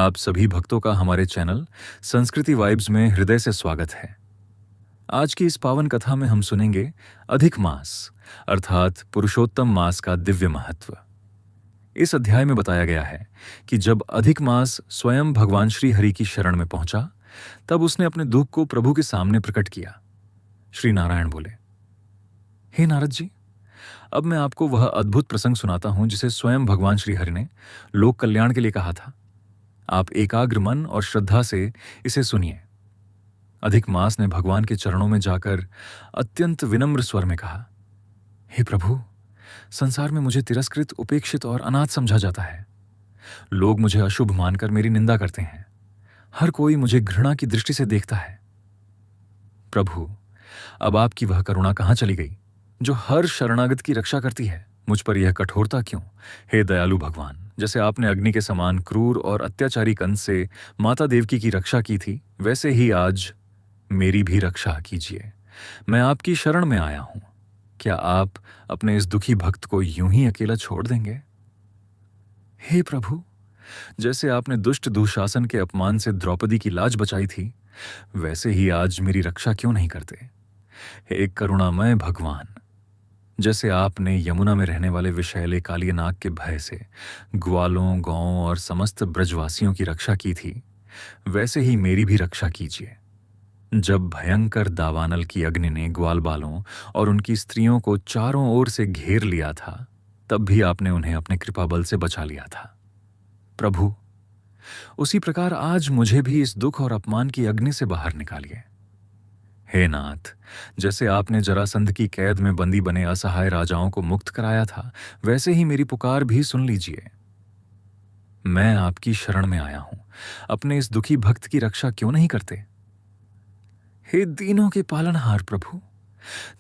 आप सभी भक्तों का हमारे चैनल संस्कृति वाइब्स में हृदय से स्वागत है। आज की इस पावन कथा में हम सुनेंगे अधिक मास अर्थात पुरुषोत्तम मास का दिव्य महत्व। इस अध्याय में बताया गया है कि जब अधिक मास स्वयं भगवान श्री हरि की शरण में पहुंचा, तब उसने अपने दुख को प्रभु के सामने प्रकट किया। श्री नारायण बोले, हे नारद जी, अब मैं आपको वह अद्भुत प्रसंग सुनाता हूं जिसे स्वयं भगवान श्री हरि ने लोक कल्याण के लिए कहा था। आप एकाग्र मन और श्रद्धा से इसे सुनिए। अधिक मास ने भगवान के चरणों में जाकर अत्यंत विनम्र स्वर में कहा, हे प्रभु, संसार में मुझे तिरस्कृत, उपेक्षित और अनाथ समझा जाता है। लोग मुझे अशुभ मानकर मेरी निंदा करते हैं। हर कोई मुझे घृणा की दृष्टि से देखता है। प्रभु, अब आपकी वह करुणा कहाँ चली गई जो हर शरणागत की रक्षा करती है? मुझ पर यह कठोरता क्यों? हे दयालु भगवान, जैसे आपने अग्नि के समान क्रूर और अत्याचारी कंस से माता देवकी की रक्षा की थी, वैसे ही आज मेरी भी रक्षा कीजिए। मैं आपकी शरण में आया हूं। क्या आप अपने इस दुखी भक्त को यूं ही अकेला छोड़ देंगे? हे प्रभु, जैसे आपने दुष्ट दुशासन के अपमान से द्रौपदी की लाज बचाई थी, वैसे ही आज मेरी रक्षा क्यों नहीं करते? हे करुणामय भगवान, जैसे आपने यमुना में रहने वाले विषैले कालिय नाग के भय से ग्वालों, गौओं और समस्त ब्रजवासियों की रक्षा की थी, वैसे ही मेरी भी रक्षा कीजिए। जब भयंकर दावानल की अग्नि ने ग्वालबालों और उनकी स्त्रियों को चारों ओर से घेर लिया था, तब भी आपने उन्हें अपने कृपा बल से बचा लिया था। प्रभु, उसी प्रकार आज मुझे भी इस दुख और अपमान की अग्नि से बाहर निकालिए। हे नाथ, जैसे आपने जरासंध की कैद में बंदी बने असहाय राजाओं को मुक्त कराया था, वैसे ही मेरी पुकार भी सुन लीजिए। मैं आपकी शरण में आया हूं। अपने इस दुखी भक्त की रक्षा क्यों नहीं करते? हे दीनों के पालनहार प्रभु,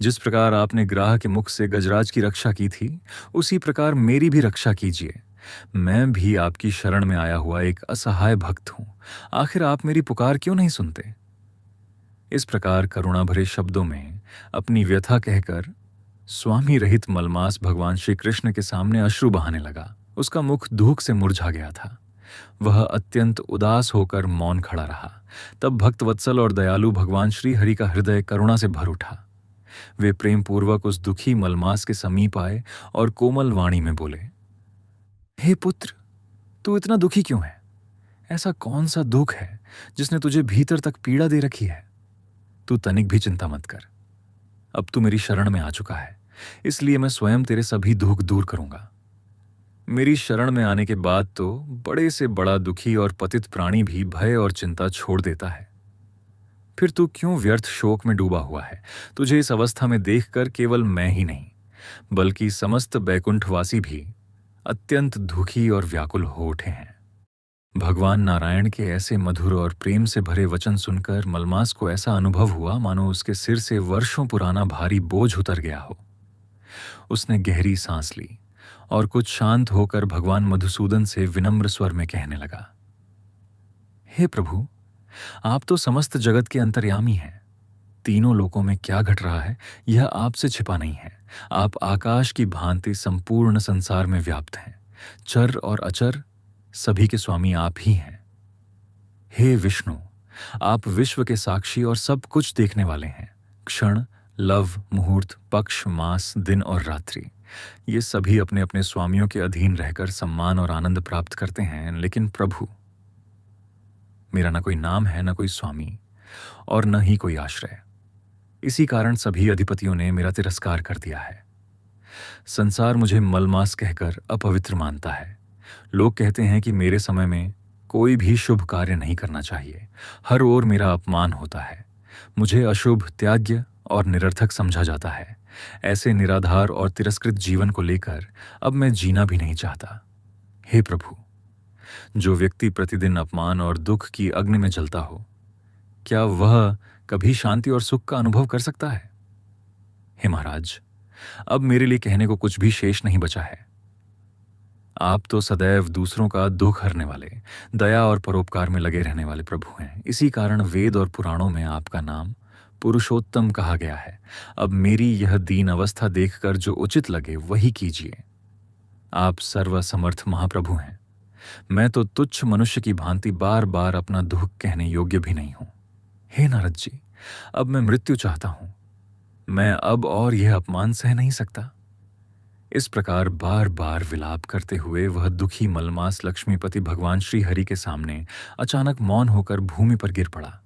जिस प्रकार आपने ग्राह के मुख से गजराज की रक्षा की थी, उसी प्रकार मेरी भी रक्षा कीजिए। मैं भी आपकी शरण में आया हुआ एक असहाय भक्त हूं। आखिर आप मेरी पुकार क्यों नहीं सुनते? इस प्रकार करुणा भरे शब्दों में अपनी व्यथा कहकर स्वामी रहित मलमास भगवान श्री कृष्ण के सामने अश्रु बहाने लगा। उसका मुख धूक से मुरझा गया था। वह अत्यंत उदास होकर मौन खड़ा रहा। तब भक्त वत्सल और दयालु भगवान श्री हरि का हृदय करुणा से भर उठा। वे प्रेम पूर्वक उस दुखी मलमास के समीप आए और कोमल वाणी में बोले, हे पुत्र, तू इतना दुखी क्यों है? ऐसा कौन सा दुख है जिसने तुझे भीतर तक पीड़ा दे रखी है? तू तनिक भी चिंता मत कर। अब तू मेरी शरण में आ चुका है, इसलिए मैं स्वयं तेरे सभी दुख दूर करूंगा। मेरी शरण में आने के बाद तो बड़े से बड़ा दुखी और पतित प्राणी भी भय और चिंता छोड़ देता है। फिर तू क्यों व्यर्थ शोक में डूबा हुआ है? तुझे इस अवस्था में देखकर केवल मैं ही नहीं, बल्कि समस्त बैकुंठवासी भी अत्यंत दुखी और व्याकुल हो उठे हैं। भगवान नारायण के ऐसे मधुर और प्रेम से भरे वचन सुनकर मलमास को ऐसा अनुभव हुआ मानो उसके सिर से वर्षों पुराना भारी बोझ उतर गया हो। उसने गहरी सांस ली और कुछ शांत होकर भगवान मधुसूदन से विनम्र स्वर में कहने लगा, हे प्रभु, आप तो समस्त जगत के अंतर्यामी हैं। तीनों लोकों में क्या घट रहा है, यह आपसे छिपा नहीं है। आप आकाश की भांति संपूर्ण संसार में व्याप्त हैं। चर और अचर सभी के स्वामी आप ही हैं। हे विष्णु, आप विश्व के साक्षी और सब कुछ देखने वाले हैं। क्षण, लव, मुहूर्त, पक्ष, मास, दिन और रात्रि, ये सभी अपने अपने स्वामियों के अधीन रहकर सम्मान और आनंद प्राप्त करते हैं। लेकिन प्रभु, मेरा न कोई नाम है, न कोई स्वामी और न ही कोई आश्रय। इसी कारण सभी अधिपतियों ने मेरा तिरस्कार कर दिया है। संसार मुझे मलमास कहकर अपवित्र मानता है। लोग कहते हैं कि मेरे समय में कोई भी शुभ कार्य नहीं करना चाहिए। हर ओर मेरा अपमान होता है। मुझे अशुभ, त्याज्य और निरर्थक समझा जाता है। ऐसे निराधार और तिरस्कृत जीवन को लेकर अब मैं जीना भी नहीं चाहता। हे प्रभु, जो व्यक्ति प्रतिदिन अपमान और दुख की अग्नि में जलता हो, क्या वह कभी शांति और सुख का अनुभव कर सकता है? हे महाराज, अब मेरे लिए कहने को कुछ भी शेष नहीं बचा है। आप तो सदैव दूसरों का दुख हरने वाले, दया और परोपकार में लगे रहने वाले प्रभु हैं। इसी कारण वेद और पुराणों में आपका नाम पुरुषोत्तम कहा गया है। अब मेरी यह दीन अवस्था देखकर जो उचित लगे वही कीजिए। आप सर्वसमर्थ महाप्रभु हैं। मैं तो तुच्छ मनुष्य की भांति बार बार अपना दुख कहने योग्य भी नहीं हूं। हे नारद जी, अब मैं मृत्यु चाहता हूं। मैं अब और यह अपमान सह नहीं सकता। इस प्रकार बार बार विलाप करते हुए वह दुखी मलमास लक्ष्मीपति भगवान श्री हरि के सामने अचानक मौन होकर भूमि पर गिर पड़ा।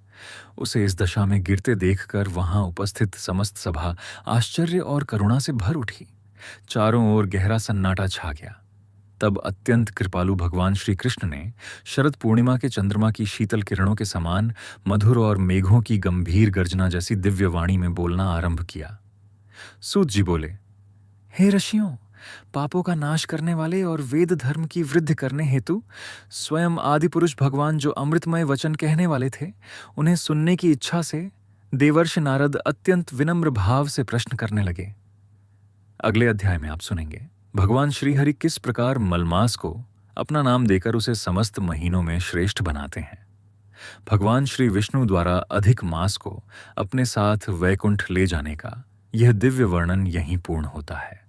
उसे इस दशा में गिरते देखकर वहां उपस्थित समस्त सभा आश्चर्य और करुणा से भर उठी। चारों ओर गहरा सन्नाटा छा गया। तब अत्यंत कृपालु भगवान श्री कृष्ण ने शरद पूर्णिमा के चंद्रमा की शीतल किरणों के समान मधुर और मेघों की गंभीर गर्जना जैसी दिव्य वाणी में बोलना आरंभ किया। सूत जी बोले, हे ऋषियों, पापों का नाश करने वाले और वेद धर्म की वृद्धि करने हेतु स्वयं आदि पुरुष भगवान जो अमृतमय वचन कहने वाले थे, उन्हें सुनने की इच्छा से देवर्षि नारद अत्यंत विनम्र भाव से प्रश्न करने लगे। अगले अध्याय में आप सुनेंगे भगवान श्रीहरि किस प्रकार मलमास को अपना नाम देकर उसे समस्त महीनों में श्रेष्ठ बनाते हैं। भगवान श्री विष्णु द्वारा अधिक मास को अपने साथ वैकुंठ ले जाने का यह दिव्य वर्णन यहीं पूर्ण होता है।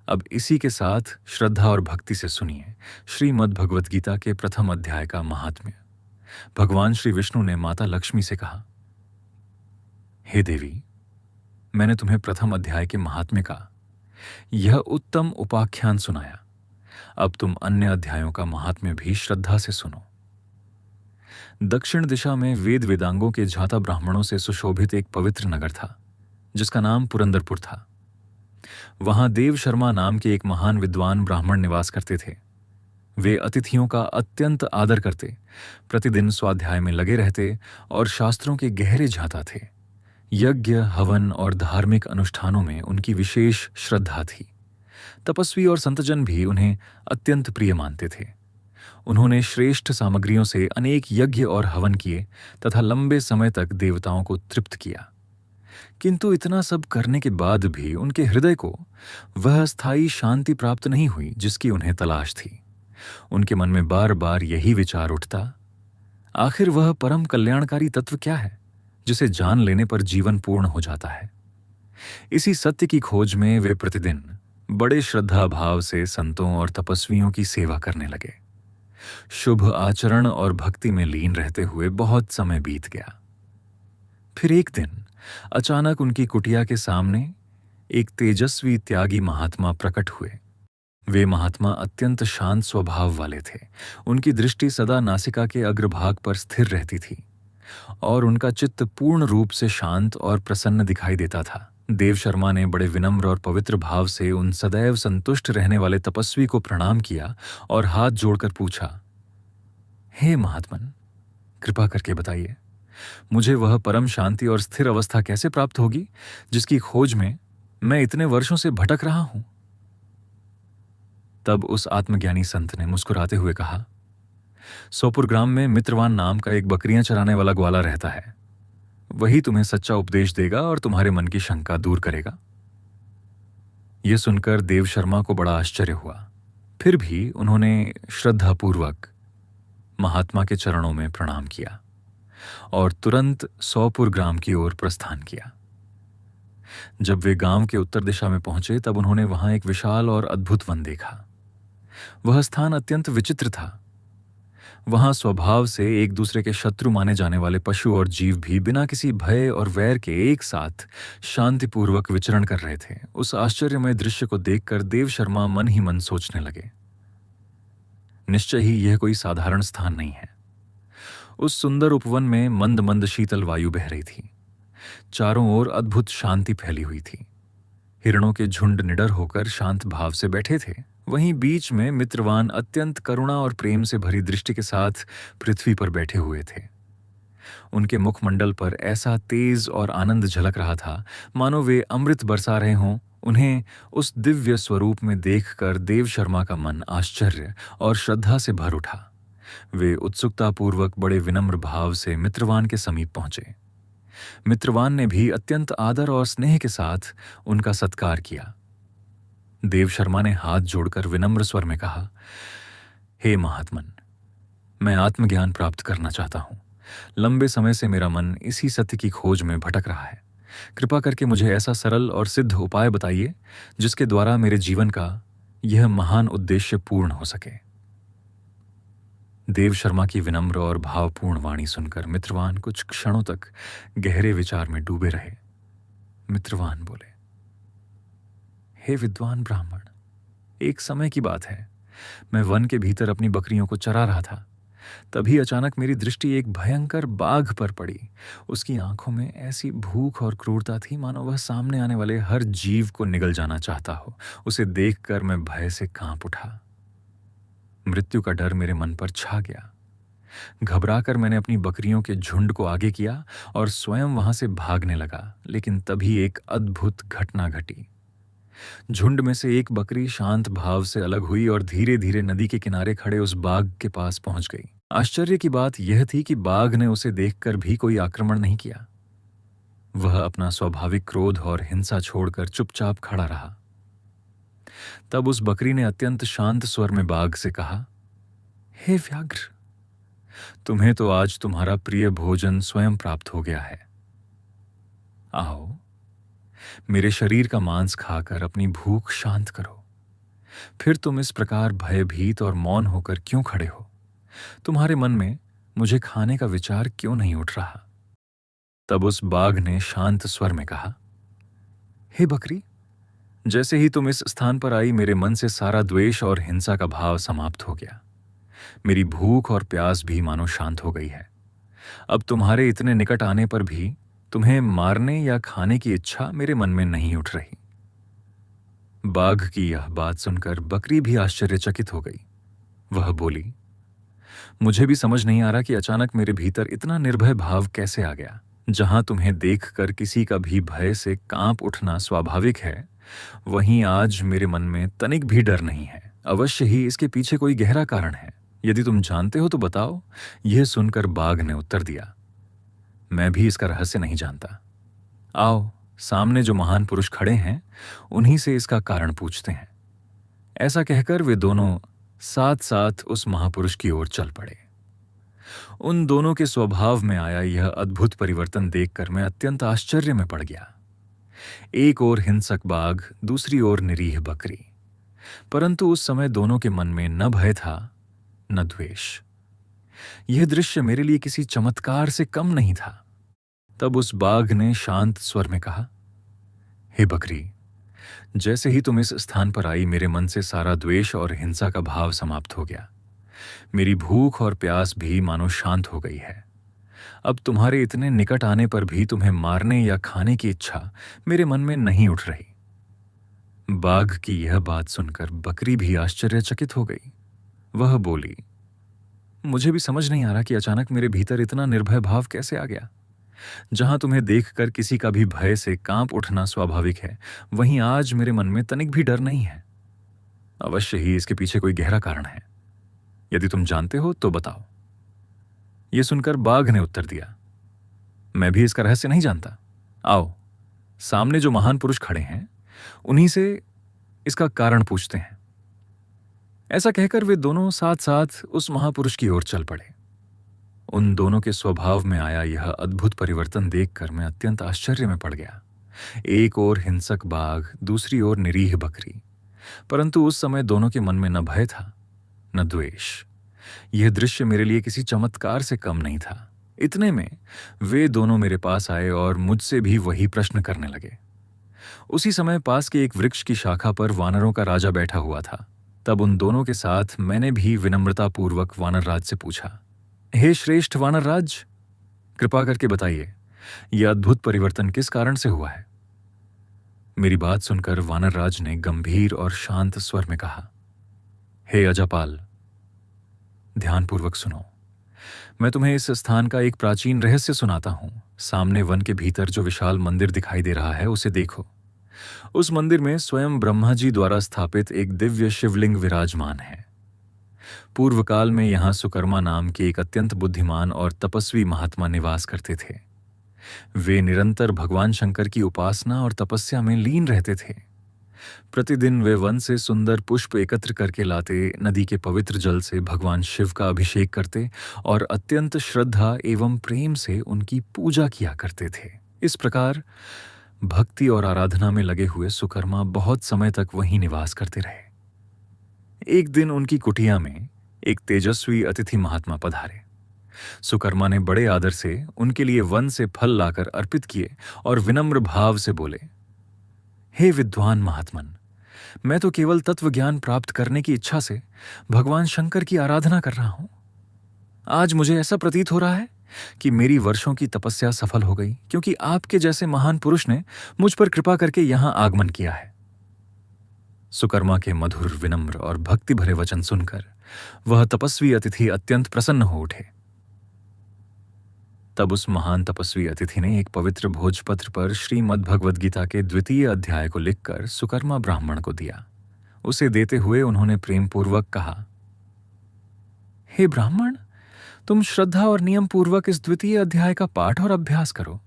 अब इसी के साथ श्रद्धा और भक्ति से सुनिए श्रीमद् भगवद गीता के प्रथम अध्याय का महात्म्य। भगवान श्री विष्णु ने माता लक्ष्मी से कहा, हे देवी, मैंने तुम्हें प्रथम अध्याय के महात्म्य का यह उत्तम उपाख्यान सुनाया। अब तुम अन्य अध्यायों का महात्म्य भी श्रद्धा से सुनो। दक्षिण दिशा में वेद वेदांगों के जाता ब्राह्मणों से सुशोभित एक पवित्र नगर था, जिसका नाम पुरंदरपुर था। वहां देव शर्मा नाम के एक महान विद्वान ब्राह्मण निवास करते थे। वे अतिथियों का अत्यंत आदर करते, प्रतिदिन स्वाध्याय में लगे रहते और शास्त्रों के गहरे झाता थे। यज्ञ, हवन और धार्मिक अनुष्ठानों में उनकी विशेष श्रद्धा थी। तपस्वी और संतजन भी उन्हें अत्यंत प्रिय मानते थे। उन्होंने श्रेष्ठ सामग्रियों से अनेक यज्ञ और हवन किए तथा लंबे समय तक देवताओं को तृप्त किया। किंतु इतना सब करने के बाद भी उनके हृदय को वह स्थायी शांति प्राप्त नहीं हुई जिसकी उन्हें तलाश थी। उनके मन में बार बार यही विचार उठता, आखिर वह परम कल्याणकारी तत्व क्या है जिसे जान लेने पर जीवन पूर्ण हो जाता है। इसी सत्य की खोज में वे प्रतिदिन बड़े श्रद्धा भाव से संतों और तपस्वियों की सेवा करने लगे। शुभ आचरण और भक्ति में लीन रहते हुए बहुत समय बीत गया। फिर एक दिन अचानक उनकी कुटिया के सामने एक तेजस्वी त्यागी महात्मा प्रकट हुए। वे महात्मा अत्यंत शांत स्वभाव वाले थे। उनकी दृष्टि सदा नासिका के अग्रभाग पर स्थिर रहती थी और उनका चित्त पूर्ण रूप से शांत और प्रसन्न दिखाई देता था। देव शर्मा ने बड़े विनम्र और पवित्र भाव से उन सदैव संतुष्ट रहने वाले तपस्वी को प्रणाम किया और हाथ जोड़कर पूछा, हे महात्मन, कृपा करके बताइए, मुझे वह परम शांति और स्थिर अवस्था कैसे प्राप्त होगी जिसकी खोज में मैं इतने वर्षों से भटक रहा हूं। तब उस आत्मज्ञानी संत ने मुस्कुराते हुए कहा, सोपुर ग्राम में मित्रवान नाम का एक बकरियां चराने वाला ग्वाला रहता है। वही तुम्हें सच्चा उपदेश देगा और तुम्हारे मन की शंका दूर करेगा। यह सुनकर देव शर्मा को बड़ा आश्चर्य हुआ। फिर भी उन्होंने श्रद्धापूर्वक महात्मा के चरणों में प्रणाम किया और तुरंत सोपुर ग्राम की ओर प्रस्थान किया। जब वे गांव के उत्तर दिशा में पहुंचे तब उन्होंने वहां एक विशाल और अद्भुत वन देखा। वह स्थान अत्यंत विचित्र था। वहां स्वभाव से एक दूसरे के शत्रु माने जाने वाले पशु और जीव भी बिना किसी भय और वैर के एक साथ शांतिपूर्वक विचरण कर रहे थे। उस आश्चर्यमय दृश्य को देखकर देव शर्मा मन ही मन सोचने लगे, निश्चय ही यह कोई साधारण स्थान नहीं है। उस सुंदर उपवन में मंद मंद शीतल वायु बह रही थी। चारों ओर अद्भुत शांति फैली हुई थी। हिरणों के झुंड निडर होकर शांत भाव से बैठे थे। वहीं बीच में मित्रवान अत्यंत करुणा और प्रेम से भरी दृष्टि के साथ पृथ्वी पर बैठे हुए थे। उनके मुखमंडल पर ऐसा तेज और आनंद झलक रहा था मानो वे अमृत बरसा रहे हों। उन्हें उस दिव्य स्वरूप में देखकर देव शर्मा का मन आश्चर्य और श्रद्धा से भर उठा। वे उत्सुकतापूर्वक बड़े विनम्र भाव से मित्रवान के समीप पहुंचे। मित्रवान ने भी अत्यंत आदर और स्नेह के साथ उनका सत्कार किया। देव शर्मा ने हाथ जोड़कर विनम्र स्वर में कहा, हे महात्मन, मैं आत्मज्ञान प्राप्त करना चाहता हूं। लंबे समय से मेरा मन इसी सत्य की खोज में भटक रहा है। कृपा करके मुझे ऐसा सरल और सिद्ध उपाय बताइए जिसके द्वारा मेरे जीवन का यह महान उद्देश्य पूर्ण हो सके। देव शर्मा की विनम्र और भावपूर्ण वाणी सुनकर मित्रवान कुछ क्षणों तक गहरे विचार में डूबे रहे। मित्रवान बोले, हे विद्वान ब्राह्मण, एक समय की बात है, मैं वन के भीतर अपनी बकरियों को चरा रहा था। तभी अचानक मेरी दृष्टि एक भयंकर बाघ पर पड़ी। उसकी आंखों में ऐसी भूख और क्रूरता थी मानो वह सामने आने वाले हर जीव को निगल जाना चाहता हो। उसे देखकर मैं भय से कांप उठा। मृत्यु का डर मेरे मन पर छा गया। घबराकर मैंने अपनी बकरियों के झुंड को आगे किया और स्वयं वहां से भागने लगा। लेकिन तभी एक अद्भुत घटना घटी। झुंड में से एक बकरी शांत भाव से अलग हुई और धीरे धीरे नदी के किनारे खड़े उस बाघ के पास पहुंच गई। आश्चर्य की बात यह थी कि बाघ ने उसे देखकर भी कोई आक्रमण नहीं किया। वह अपना स्वाभाविक क्रोध और हिंसा छोड़कर चुपचाप खड़ा रहा। तब उस बकरी ने अत्यंत शांत स्वर में बाघ से कहा, हे व्याघ्र, तुम्हें तो आज तुम्हारा प्रिय भोजन स्वयं प्राप्त हो गया है। आओ, मेरे शरीर का मांस खाकर अपनी भूख शांत करो। फिर तुम इस प्रकार भयभीत और मौन होकर क्यों खड़े हो? तुम्हारे मन में मुझे खाने का विचार क्यों नहीं उठ रहा? तब उस बाघ ने शांत स्वर में कहा, हे बकरी, जैसे ही तुम इस स्थान पर आई मेरे मन से सारा द्वेष और हिंसा का भाव समाप्त हो गया। मेरी भूख और प्यास भी मानो शांत हो गई है। अब तुम्हारे इतने निकट आने पर भी तुम्हें मारने या खाने की इच्छा मेरे मन में नहीं उठ रही। बाघ की यह बात सुनकर बकरी भी आश्चर्यचकित हो गई। वह बोली, मुझे भी समझ नहीं आ रहा कि अचानक मेरे भीतर इतना निर्भय भाव कैसे आ गया। जहां तुम्हें देखकर किसी का भी भय से कांप उठना स्वाभाविक है, वहीं आज मेरे मन में तनिक भी डर नहीं है। अवश्य ही इसके पीछे कोई गहरा कारण है। यदि तुम जानते हो तो बताओ। यह सुनकर बाघ ने उत्तर दिया, मैं भी इसका रहस्य नहीं जानता। आओ, सामने जो महान पुरुष खड़े हैं उन्हीं से इसका कारण पूछते हैं। ऐसा कहकर वे दोनों साथ साथ उस महापुरुष की ओर चल पड़े। उन दोनों के स्वभाव में आया यह अद्भुत परिवर्तन देखकर मैं अत्यंत आश्चर्य में पड़ गया। एक ओर हिंसक बाघ, दूसरी ओर निरीह बकरी। परंतु उस समय दोनों के मन में न भय था न द्वेष। यह दृश्य मेरे लिए किसी चमत्कार से कम नहीं था। तब उस बाघ ने शांत स्वर में कहा, हे बकरी, जैसे ही तुम इस स्थान पर आई मेरे मन से सारा द्वेष और हिंसा का भाव समाप्त हो गया। मेरी भूख और प्यास भी मानो शांत हो गई है। अब तुम्हारे इतने निकट आने पर भी तुम्हें मारने या खाने की इच्छा मेरे मन में नहीं उठ रही। बाघ की यह बात सुनकर बकरी भी आश्चर्यचकित हो गई। वह बोली, मुझे भी समझ नहीं आ रहा कि अचानक मेरे भीतर इतना निर्भय भाव कैसे आ गया। जहां तुम्हें देखकर किसी का भी भय से कांप उठना स्वाभाविक है, वहीं आज मेरे मन में तनिक भी डर नहीं है। अवश्य ही इसके पीछे कोई गहरा कारण है। यदि तुम जानते हो तो बताओ। यह सुनकर बाघ ने उत्तर दिया, मैं भी इसका रहस्य नहीं जानता। आओ, सामने जो महान पुरुष खड़े हैं उन्हीं से इसका कारण पूछते हैं। ऐसा कहकर वे दोनों साथ साथ उस महापुरुष की ओर चल पड़े। उन दोनों के स्वभाव में आया यह अद्भुत परिवर्तन देखकर मैं अत्यंत आश्चर्य में पड़ गया। एक ओर हिंसक बाघ, दूसरी ओर निरीह बकरी। परंतु उस समय दोनों के मन में न भय था न द्वेष। यह दृश्य मेरे लिए किसी चमत्कार से कम नहीं था। इतने में वे दोनों मेरे पास आए और मुझसे भी वही प्रश्न करने लगे। उसी समय पास के एक वृक्ष की शाखा पर वानरों का राजा बैठा हुआ था। तब उन दोनों के साथ मैंने भी विनम्रतापूर्वक वानरराज से पूछा, हे श्रेष्ठ वानरराज, कृपा करके बताइए, यह अद्भुत परिवर्तन किस कारण से हुआ है? मेरी बात सुनकर वानरराज ने गंभीर और शांत स्वर में कहा, हे अजापाल, ध्यानपूर्वक सुनो। मैं तुम्हें इस स्थान का एक प्राचीन रहस्य सुनाता हूं। सामने वन के भीतर जो विशाल मंदिर दिखाई दे रहा है उसे देखो। उस मंदिर में स्वयं ब्रह्मा जी द्वारा स्थापित एक दिव्य शिवलिंग विराजमान है। पूर्व काल में यहां सुकर्मा नाम के एक अत्यंत बुद्धिमान और तपस्वी महात्मा निवास करते थे। वे निरंतर भगवान शंकर की उपासना और तपस्या में लीन रहते थे। प्रतिदिन वे वन से सुंदर पुष्प एकत्र करके लाते, नदी के पवित्र जल से भगवान शिव का अभिषेक करते और अत्यंत श्रद्धा एवं प्रेम से उनकी पूजा किया करते थे। इस प्रकार भक्ति और आराधना में लगे हुए सुकर्मा बहुत समय तक वहीं निवास करते रहे। एक दिन उनकी कुटिया में एक तेजस्वी अतिथि महात्मा पधारे। सुकर्मा ने बड़े आदर से उनके लिए वन से फल लाकर अर्पित किए और विनम्र भाव से बोले, हे विद्वान महात्मन, मैं तो केवल तत्व ज्ञान प्राप्त करने की इच्छा से भगवान शंकर की आराधना कर रहा हूं। आज मुझे ऐसा प्रतीत हो रहा है कि मेरी वर्षों की तपस्या सफल हो गई, क्योंकि आपके जैसे महान पुरुष ने मुझ पर कृपा करके यहां आगमन किया है। सुकर्मा के मधुर, विनम्र और भक्ति भरे वचन सुनकर वह तपस्वी अतिथि अत्यंत प्रसन्न हो उठे। तब उस महान तपस्वी अतिथि ने एक पवित्र भोजपत्र पर श्रीमद् भगवद गीता के 2वें अध्याय को लिखकर सुकर्मा ब्राह्मण को दिया। उसे देते हुए उन्होंने प्रेमपूर्वक कहा, हे ब्राह्मण, तुम श्रद्धा और नियम पूर्वक इस 2वें अध्याय का पाठ और अभ्यास करो।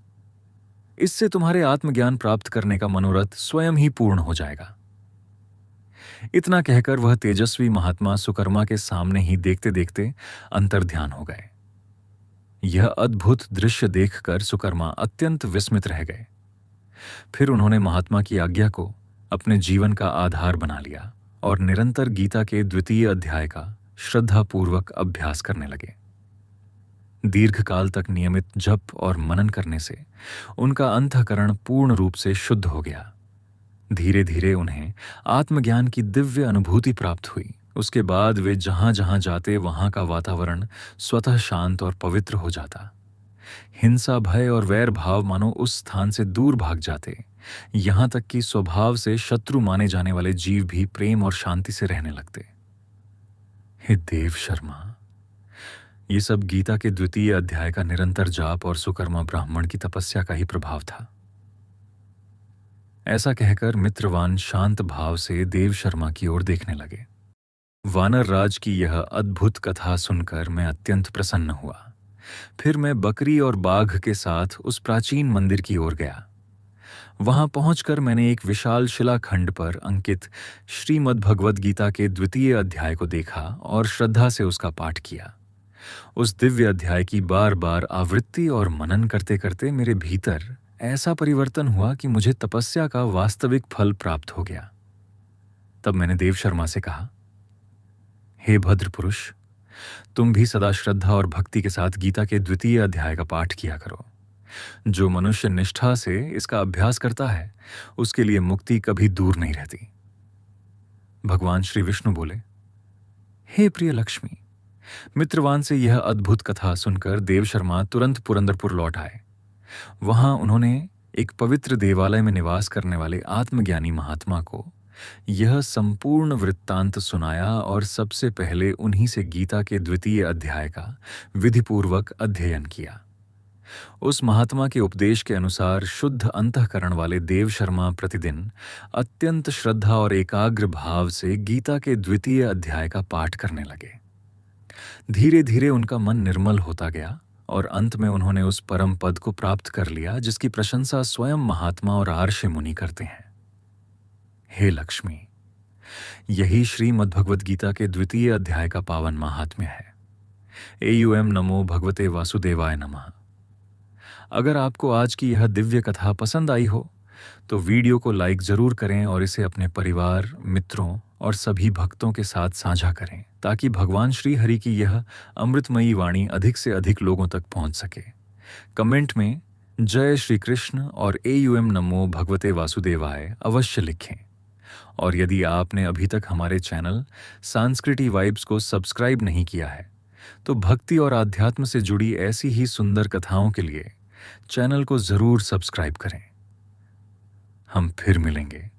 इससे तुम्हारे आत्मज्ञान प्राप्त करने का मनोरथ स्वयं ही पूर्ण हो जाएगा। इतना कहकर वह तेजस्वी महात्मा सुकर्मा के सामने ही देखते देखते अंतर्ध्यान हो गए। यह अद्भुत दृश्य देखकर सुकर्मा अत्यंत विस्मित रह गए। फिर उन्होंने महात्मा की आज्ञा को अपने जीवन का आधार बना लिया और निरंतर गीता के 2वें अध्याय का श्रद्धापूर्वक अभ्यास करने लगे। दीर्घकाल तक नियमित जप और मनन करने से उनका अंतःकरण पूर्ण रूप से शुद्ध हो गया। धीरे धीरे उन्हें आत्मज्ञान की दिव्य अनुभूति प्राप्त हुई। उसके बाद वे जहां जहां जाते वहां का वातावरण स्वतः शांत और पवित्र हो जाता। हिंसा, भय और वैर भाव मानो उस स्थान से दूर भाग जाते। यहां तक कि स्वभाव से शत्रु माने जाने वाले जीव भी प्रेम और शांति से रहने लगते। हे देव शर्मा, ये सब गीता के 2वें अध्याय का निरंतर जाप और सुकर्मा ब्राह्मण की तपस्या का ही प्रभाव था। ऐसा कहकर मित्रवान शांत भाव से देव शर्मा की ओर देखने लगे। वानर राज की यह अद्भुत कथा सुनकर मैं अत्यंत प्रसन्न हुआ। फिर मैं बकरी और बाघ के साथ उस प्राचीन मंदिर की ओर गया। वहां पहुंचकर मैंने एक विशाल शिलाखंड पर अंकित श्रीमद् भगवद गीता के 2वें अध्याय को देखा और श्रद्धा से उसका पाठ किया। उस दिव्य अध्याय की बार बार आवृत्ति और मनन करते करते मेरे भीतर ऐसा परिवर्तन हुआ कि मुझे तपस्या का वास्तविक फल प्राप्त हो गया। तब मैंने देव शर्मा से कहा, हे भद्र पुरुष, तुम भी सदा श्रद्धा और भक्ति के साथ गीता के 2वें अध्याय का पाठ किया करो। जो मनुष्य निष्ठा से इसका अभ्यास करता है, उसके लिए मुक्ति कभी दूर नहीं रहती। भगवान श्री विष्णु बोले, हे प्रिय लक्ष्मी। मित्रवान से यह अद्भुत कथा सुनकर देव शर्मा तुरंत पुरंदरपुर लौट आए। वहां उन्होंने एक पवित्र देवालय में निवास करने वाले आत्मज्ञानी महात्मा को यह संपूर्ण वृत्तांत सुनाया और सबसे पहले उन्हीं से गीता के 2वें अध्याय का विधिपूर्वक अध्ययन किया। उस महात्मा के उपदेश के अनुसार शुद्ध अंतःकरण वाले देव शर्मा प्रतिदिन अत्यंत श्रद्धा और एकाग्र भाव से गीता के 2वें अध्याय का पाठ करने लगे। धीरे धीरे उनका मन निर्मल होता गया और अंत में उन्होंने उस परम पद को प्राप्त कर लिया जिसकी प्रशंसा स्वयं महात्मा और आर्षि मुनि करते हैं। हे लक्ष्मी, यही श्रीमद् भगवद गीता के 2वें अध्याय का पावन महात्म्य है। एयूएम नमो भगवते वासुदेवाय नमः। अगर आपको आज की यह दिव्य कथा पसंद आई हो तो वीडियो को लाइक जरूर करें और इसे अपने परिवार, मित्रों और सभी भक्तों के साथ साझा करें, ताकि भगवान श्री हरि की यह अमृतमयी वाणी अधिक से अधिक लोगों तक पहुंच सके। कमेंट में जय श्री कृष्ण और एयूएम नमो भगवते वासुदेवाय अवश्य लिखें। और यदि आपने अभी तक हमारे चैनल संस्कृति वाइब्स को सब्सक्राइब नहीं किया है तो भक्ति और आध्यात्म से जुड़ी ऐसी ही सुंदर कथाओं के लिए चैनल को जरूर सब्सक्राइब करें। हम फिर मिलेंगे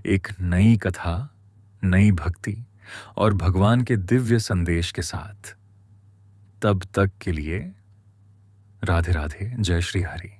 एक नई कथा, नई भक्ति और भगवान के दिव्य संदेश के साथ। तब तक के लिए राधे राधे, जय श्री हरि।